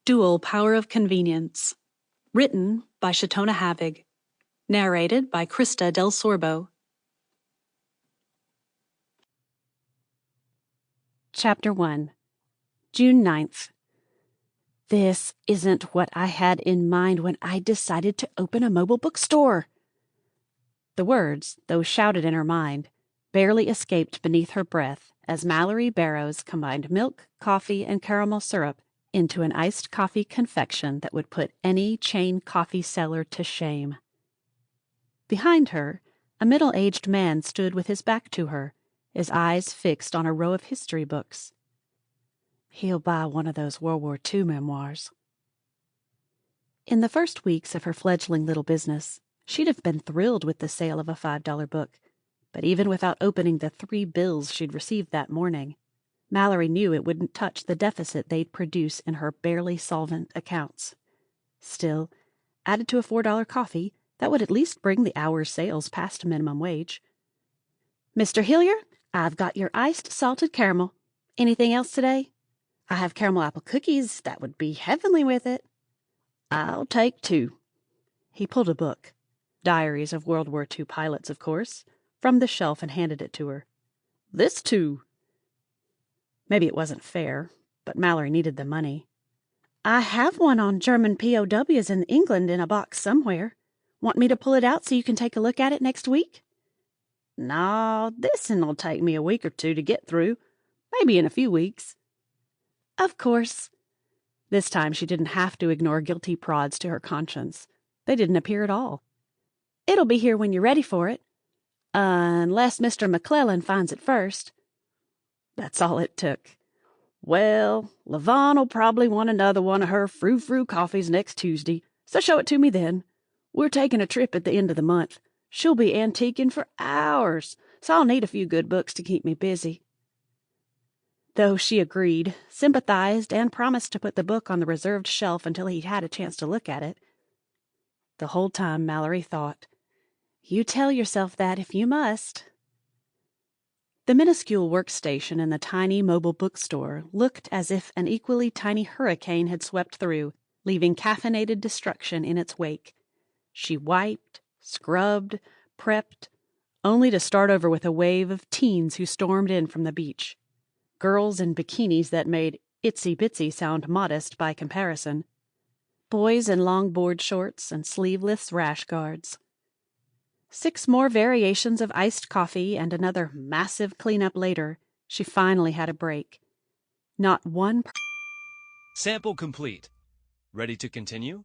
Dual Power of Convenience. Written by Chautona Havig. Narrated by Christa Delsorbo. Chapter 1. June 9th. This isn't what I had in mind when I decided to open a mobile bookstore. The words, though shouted in her mind, barely escaped beneath her breath as Mallory Barrows combined milk, coffee, and caramel syrup into an iced coffee confection that would put any chain coffee seller to shame. Behind her, a middle-aged man stood with his back to her, his eyes fixed on a row of history books. He'll buy one of those World War II memoirs. In the first weeks of her fledgling little business, she'd have been thrilled with the sale of a $5 book, but even without opening the 3 bills she'd received that morning, Mallory knew it wouldn't touch the deficit they'd produce in her barely solvent accounts. Still, added to a $4 coffee, that would at least bring the hour's sales past minimum wage. "Mr. Hillier, I've got your iced salted caramel. Anything else today? I have caramel apple cookies. That would be heavenly with it." "I'll take 2. He pulled a book, Diaries of World War II Pilots, of course, from the shelf and handed it to her. "This 2. Maybe it wasn't fair, but Mallory needed the money. "I have one on German POWs in England in a box somewhere. Want me to pull it out so you can take a look at it next week?" "No, this'll take me a week or 2 to get through. Maybe in a few weeks." "Of course." This time she didn't have to ignore guilty prods to her conscience. They didn't appear at all. "It'll be here when you're ready for it. Unless Mr. McClellan finds it first." That's all it took. "Well, Lavon'll probably want another one of her frou-frou coffees next Tuesday, so show it to me then. We're taking a trip at the end of the month. She'll be antiquing for hours, so I'll need a few good books to keep me busy." Though she agreed, sympathized, and promised to put the book on the reserved shelf until he'd had a chance to look at it. The whole time Mallory thought, "You tell yourself that if you must." The minuscule workstation in the tiny mobile bookstore looked as if an equally tiny hurricane had swept through, leaving caffeinated destruction in its wake. She wiped, scrubbed, prepped, only to start over with a wave of teens who stormed in from the beach. Girls in bikinis that made itsy-bitsy sound modest by comparison. Boys in long board shorts and sleeveless rash guards. 6 more variations of iced coffee and another massive cleanup later, she finally had a break. Not one Sample complete. Ready to continue?